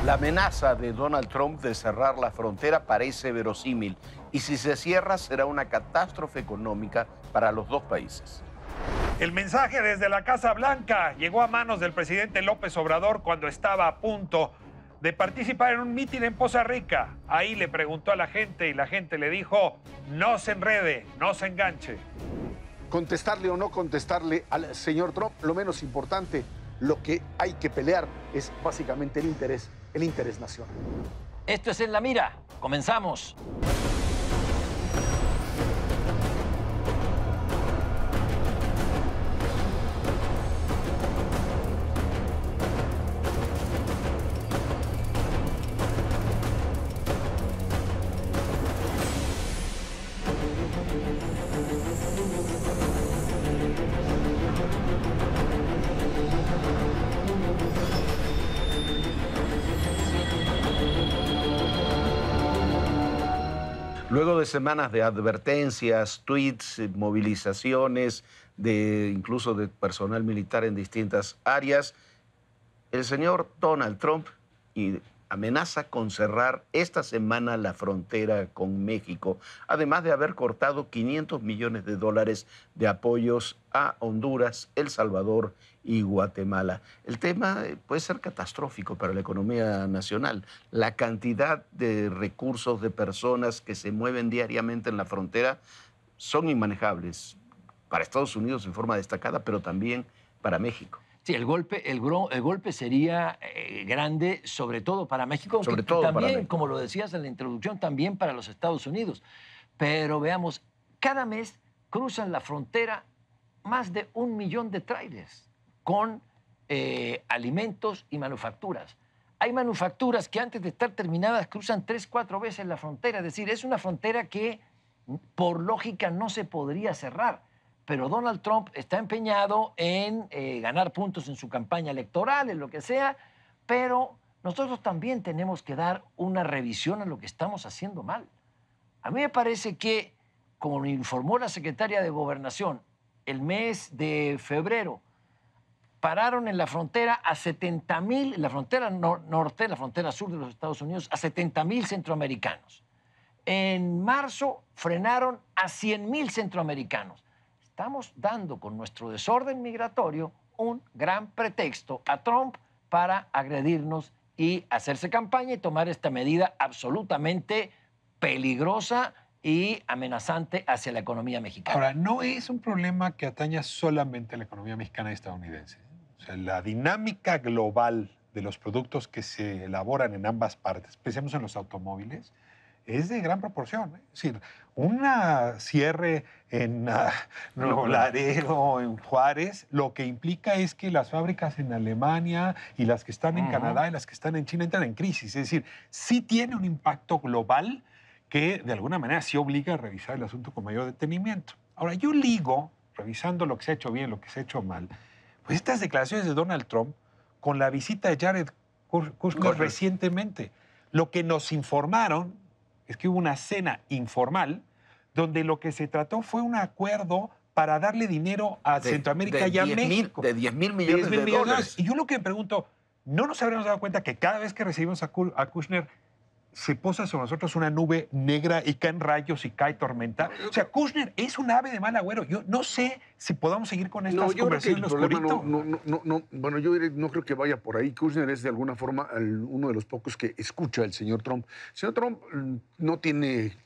La amenaza de Donald Trump de cerrar la frontera parece verosímil y si se cierra será una catástrofe económica para los dos países. El mensaje desde la Casa Blanca llegó a manos del presidente López Obrador cuando estaba a punto de participar en un mitin en Poza Rica. Ahí le preguntó a la gente y la gente le dijo: no se enrede, no se enganche. Contestarle o no contestarle al señor Trump, lo menos importante, lo que hay que pelear es básicamente el interés nacional. Esto es En la Mira. Comenzamos. Luego de semanas de advertencias, tweets, movilizaciones, incluso de personal militar en distintas áreas, el señor Donald Trump amenaza con cerrar esta semana la frontera con México, además de haber cortado $500 millones de apoyos a Honduras, El Salvador y Guatemala. El tema puede ser catastrófico para la economía nacional. La cantidad de recursos de personas que se mueven diariamente en la frontera son inmanejables para Estados Unidos en forma destacada, pero también para México. Sí, el golpe sería grande, sobre todo para México, aunque Sobre todo también, para México. como lo decías en la introducción, también para los Estados Unidos. Pero veamos, cada mes cruzan la frontera más de 1 millón de trailers con alimentos y manufacturas. Hay manufacturas que antes de estar terminadas cruzan 3, 4 veces la frontera. Es decir, es una frontera que por lógica no se podría cerrar. Pero Donald Trump está empeñado en ganar puntos en su campaña electoral, en lo que sea, pero nosotros también tenemos que dar una revisión a lo que estamos haciendo mal. A mí me parece que, como me informó la secretaria de Gobernación, el mes de febrero pararon en la frontera a 70,000, en la frontera norte, la frontera sur de los Estados Unidos, a 70,000 centroamericanos. En marzo frenaron a 100,000 centroamericanos. Estamos dando con nuestro desorden migratorio un gran pretexto a Trump para agredirnos y hacerse campaña y tomar esta medida absolutamente peligrosa y amenazante hacia la economía mexicana. Ahora, no es un problema que ataña solamente a la economía mexicana y estadounidense. O sea, la dinámica global de los productos que se elaboran en ambas partes, pensemos en los automóviles, es de gran proporción. Es decir, una cierre en Nuevo Laredo, en Juárez, lo que implica es que las fábricas en Alemania y las que están en Canadá y las que están en China entran en crisis. Es decir, sí tiene un impacto global que de alguna manera sí obliga a revisar el asunto con mayor detenimiento. Ahora, yo ligo, revisando lo que se ha hecho bien, lo que se ha hecho mal, pues estas declaraciones de Donald Trump con la visita de Jared Kushner recientemente. Lo que nos informaron es que hubo una cena informal donde lo que se trató fue un acuerdo para darle dinero a Centroamérica y a México. De 10,000 millones de dólares. Y yo lo que me pregunto, ¿no nos habremos dado cuenta que cada vez que recibimos a Kushner se posa sobre nosotros una nube negra y caen rayos y cae tormenta? O sea, Kushner es un ave de mal agüero. Yo no sé si podamos seguir con estas conversaciones. Bueno, yo no creo que vaya por ahí. Kushner es de alguna forma uno de los pocos que escucha al señor Trump. El señor Trump no tiene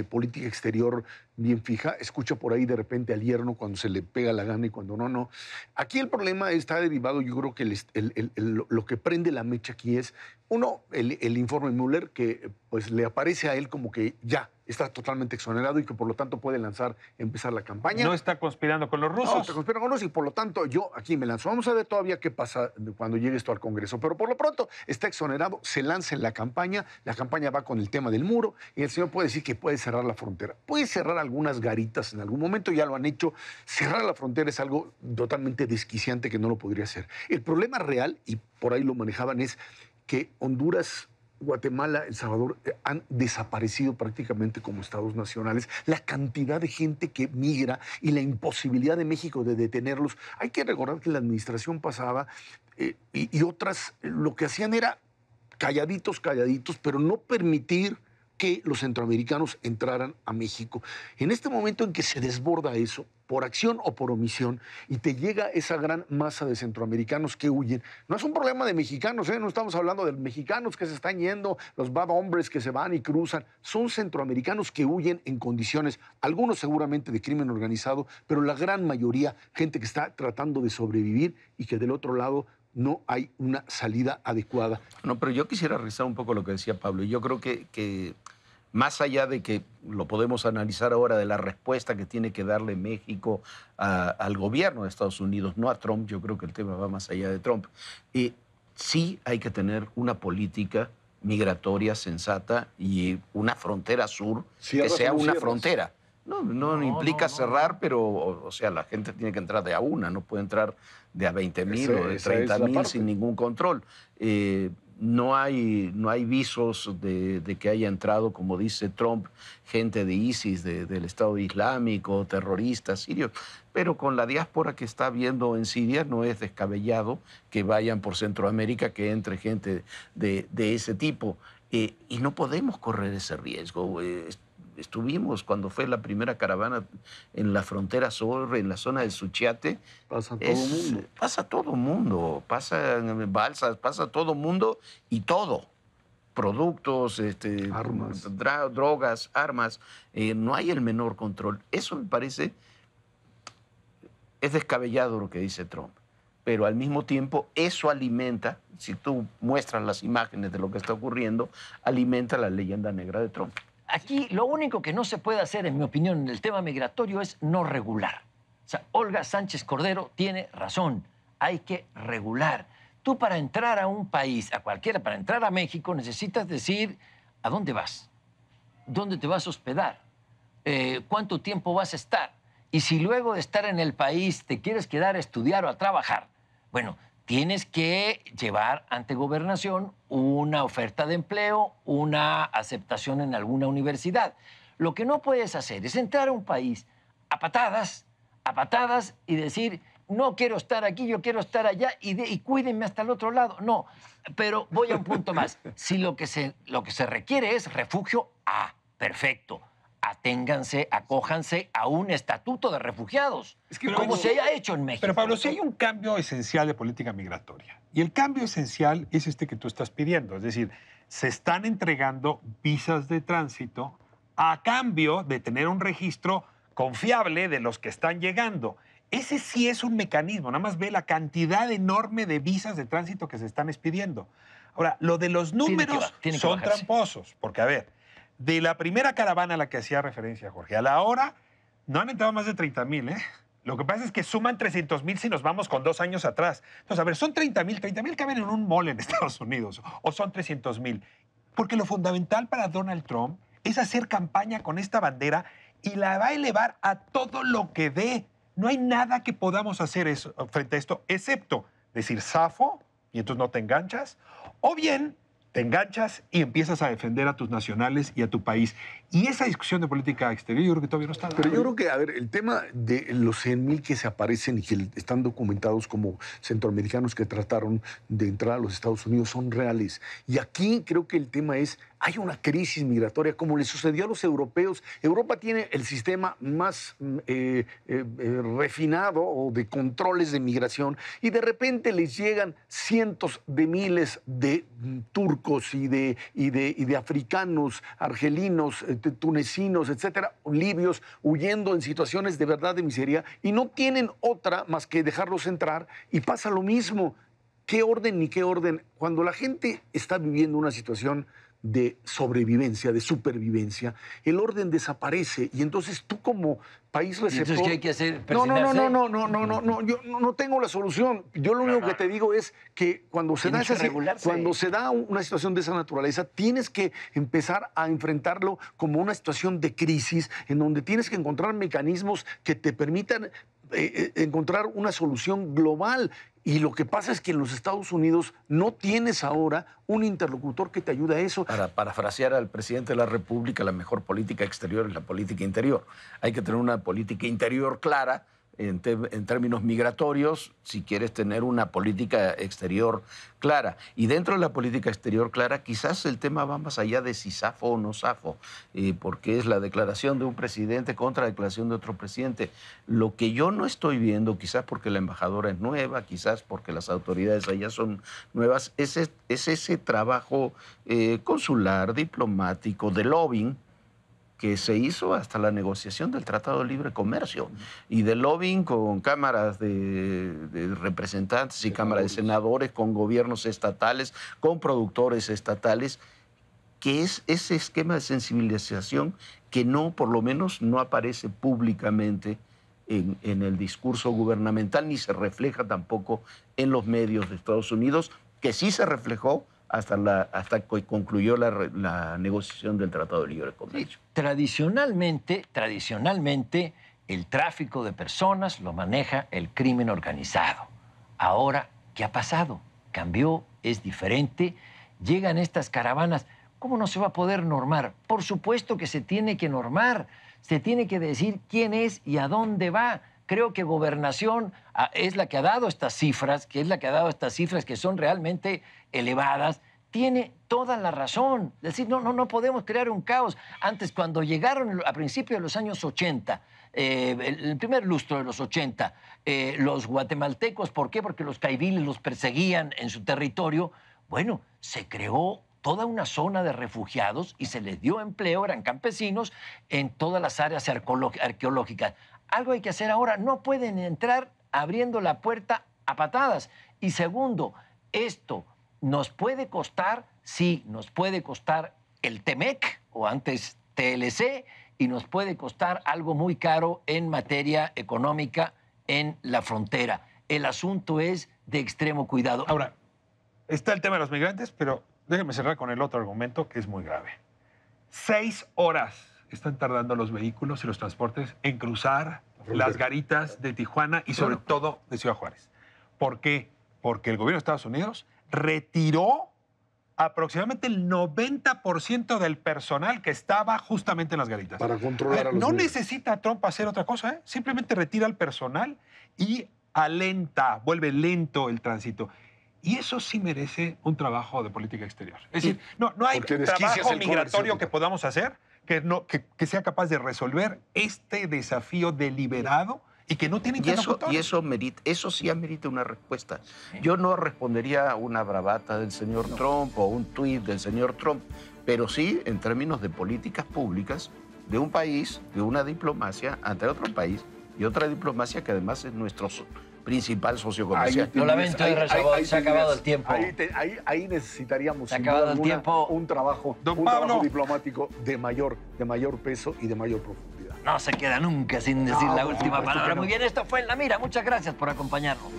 política exterior bien fija, escucha por ahí de repente al yerno cuando se le pega la gana y cuando no. Aquí el problema está derivado, yo creo que lo que prende la mecha aquí es, uno, el informe Mueller, que pues le aparece a él como que ya está totalmente exonerado y que por lo tanto puede empezar la campaña. No está conspirando con los rusos. No, está conspirando con los rusos y por lo tanto yo aquí me lanzo. Vamos a ver todavía qué pasa cuando llegue esto al Congreso, pero por lo pronto está exonerado, se lanza en la campaña va con el tema del muro y el señor puede decir que puede cerrar la frontera. Puede cerrar algunas garitas en algún momento, ya lo han hecho. Cerrar la frontera es algo totalmente desquiciante que no lo podría hacer. El problema real, y por ahí lo manejaban, es que Honduras, Guatemala, El Salvador han desaparecido prácticamente como estados nacionales. La cantidad de gente que migra y la imposibilidad de México de detenerlos. Hay que recordar que la administración pasada y otras lo que hacían era calladitos, pero no permitir que los centroamericanos entraran a México. En este momento en que se desborda eso, por acción o por omisión, y te llega esa gran masa de centroamericanos que huyen, no es un problema de mexicanos, no estamos hablando de mexicanos que se están yendo, los bad hombres que se van y cruzan, son centroamericanos que huyen en condiciones, algunos seguramente de crimen organizado, pero la gran mayoría, gente que está tratando de sobrevivir y que del otro lado no hay una salida adecuada. No, pero yo quisiera revisar un poco lo que decía Pablo. Yo creo que más allá de que lo podemos analizar ahora de la respuesta que tiene que darle México al gobierno de Estados Unidos, no a Trump, yo creo que el tema va más allá de Trump. Sí hay que tener una política migratoria sensata y una frontera sur que sea una frontera. No implica cerrar, pero, o sea, la gente tiene que entrar de a una, no puede entrar de a 20,000 o de 30,000 sin ningún control. No hay visos de que haya entrado, como dice Trump, gente de ISIS, del Estado Islámico, terroristas sirios. Pero con la diáspora que está habiendo en Siria no es descabellado que vayan por Centroamérica, que entre gente de ese tipo. Y no podemos correr ese riesgo. Estuvimos cuando fue la primera caravana en la frontera sur, en la zona del Suchiate. Pasa todo el mundo. Pasa todo el mundo, pasa en balsas, pasa todo el mundo y todo. Productos, armas, drogas, armas. No hay el menor control. Eso me parece, es descabellado lo que dice Trump. Pero al mismo tiempo eso alimenta, si tú muestras las imágenes de lo que está ocurriendo, alimenta la leyenda negra de Trump. Aquí lo único que no se puede hacer, en mi opinión, en el tema migratorio es no regular. O sea, Olga Sánchez Cordero tiene razón. Hay que regular. Tú para entrar a un país, a cualquiera, para entrar a México, necesitas decir a dónde vas, dónde te vas a hospedar, cuánto tiempo vas a estar. Y si luego de estar en el país te quieres quedar a estudiar o a trabajar, bueno, tienes que llevar ante Gobernación una oferta de empleo, una aceptación en alguna universidad. Lo que no puedes hacer es entrar a un país a patadas y decir, no quiero estar aquí, yo quiero estar allá y cuídenme hasta el otro lado. No, pero voy a un punto más. Si lo que se requiere es refugio, perfecto. Aténganse, acójanse a un estatuto de refugiados, como se haya hecho en México. Pero Pablo, si hay un cambio esencial de política migratoria, y el cambio esencial es este que tú estás pidiendo, es decir, se están entregando visas de tránsito a cambio de tener un registro confiable de los que están llegando. Ese sí es un mecanismo, nada más ve la cantidad enorme de visas de tránsito que se están expidiendo. Ahora, lo de los números son tramposos, porque a ver, de la primera caravana a la que hacía referencia Jorge, a la hora no han entrado más de 30,000, ¿eh? Lo que pasa es que suman 300,000 si nos vamos con 2 años atrás. Entonces, a ver, son 30,000 caben en un mall en Estados Unidos, o son 300,000. Porque lo fundamental para Donald Trump es hacer campaña con esta bandera y la va a elevar a todo lo que dé. No hay nada que podamos hacer frente a esto, excepto decir zafo, y entonces no te enganchas, o bien te enganchas y empiezas a defender a tus nacionales y a tu país. Y esa discusión de política exterior yo creo que todavía no está. Pero yo creo que, a ver, el tema de los 100,000 que se aparecen y que están documentados como centroamericanos que trataron de entrar a los Estados Unidos son reales. Y aquí creo que el tema es, hay una crisis migratoria como le sucedió a los europeos. Europa tiene el sistema más refinado o de controles de migración y de repente les llegan cientos de miles de turcos y de africanos, argelinos, tunecinos, etcétera, libios, huyendo en situaciones de verdad de miseria y no tienen otra más que dejarlos entrar y pasa lo mismo. ¿Qué orden ni qué orden? Cuando la gente está viviendo una situación de sobrevivencia, de supervivencia, el orden desaparece y entonces tú como país receptor... Entonces, ¿qué hay que hacer? No, yo no tengo la solución. Yo lo único que te digo es que cuando se da una situación de esa naturaleza, tienes que empezar a enfrentarlo como una situación de crisis en donde tienes que encontrar mecanismos que te permitan encontrar una solución global. Y lo que pasa es que en los Estados Unidos no tienes ahora un interlocutor que te ayude a eso. Para parafrasear al presidente de la República, la mejor política exterior es la política interior. Hay que tener una política interior clara, en términos migratorios, si quieres tener una política exterior clara. Y dentro de la política exterior clara, quizás el tema va más allá de si zafo o no zafo, porque es la declaración de un presidente contra la declaración de otro presidente. Lo que yo no estoy viendo, quizás porque la embajadora es nueva, quizás porque las autoridades allá son nuevas, es ese trabajo consular, diplomático, de lobbying, que se hizo hasta la negociación del Tratado de Libre Comercio y de lobbying con cámaras de representantes y cámaras de senadores, con gobiernos estatales, con productores estatales, que es ese esquema de sensibilización que no, por lo menos, no aparece públicamente en el discurso gubernamental, ni se refleja tampoco en los medios de Estados Unidos, que sí se reflejó hasta que concluyó la negociación del Tratado de Libre Comercio. Tradicionalmente, el tráfico de personas lo maneja el crimen organizado. Ahora, ¿qué ha pasado? Cambió, es diferente. Llegan estas caravanas. ¿Cómo no se va a poder normar? Por supuesto que se tiene que normar. Se tiene que decir quién es y a dónde va. Creo que Gobernación es la que ha dado estas cifras, que son realmente elevadas. Tiene toda la razón. Es decir, no podemos crear un caos. Antes, cuando llegaron a principios de los años 80, el primer lustro de los 80, los guatemaltecos, ¿por qué? Porque los caiviles los perseguían en su territorio. Bueno, se creó toda una zona de refugiados y se les dio empleo, eran campesinos, en todas las áreas arqueológicas. Algo hay que hacer ahora. No pueden entrar abriendo la puerta a patadas. Y segundo, esto nos puede costar, sí, nos puede costar el TEMEC, o antes TLC, y nos puede costar algo muy caro en materia económica en la frontera. El asunto es de extremo cuidado. Ahora, está el tema de los migrantes, pero déjenme cerrar con el otro argumento que es muy grave. 6 horas están tardando los vehículos y los transportes en cruzar las garitas de Tijuana y sobre todo de Ciudad Juárez. ¿Por qué? Porque el gobierno de Estados Unidos retiró aproximadamente el 90% del personal que estaba justamente en las garitas. Para controlar a los No migrantes. necesita Trump hacer otra cosa, ¿eh? Simplemente retira al personal y vuelve lento el tránsito. Y eso sí merece un trabajo de política exterior. Es decir, no hay Porque desquicias trabajo el migratorio comercio. que podamos hacer que sea capaz de resolver este desafío deliberado y que no tiene interlocutores. Eso sí amerita una respuesta. Yo no respondería a una bravata del señor Trump o un tuit del señor Trump, pero sí en términos de políticas públicas de un país, de una diplomacia ante otro país y otra diplomacia que además es nuestro principal socio comercial. Lo lamento, se ha acabado el tiempo. Ahí necesitaríamos Se ha sin acabado duda el alguna, tiempo. un trabajo diplomático de mayor peso y de mayor profundidad. No se queda nunca sin decir la por última supuesto palabra. que no. Muy bien, esto fue En la Mira. Muchas gracias por acompañarnos.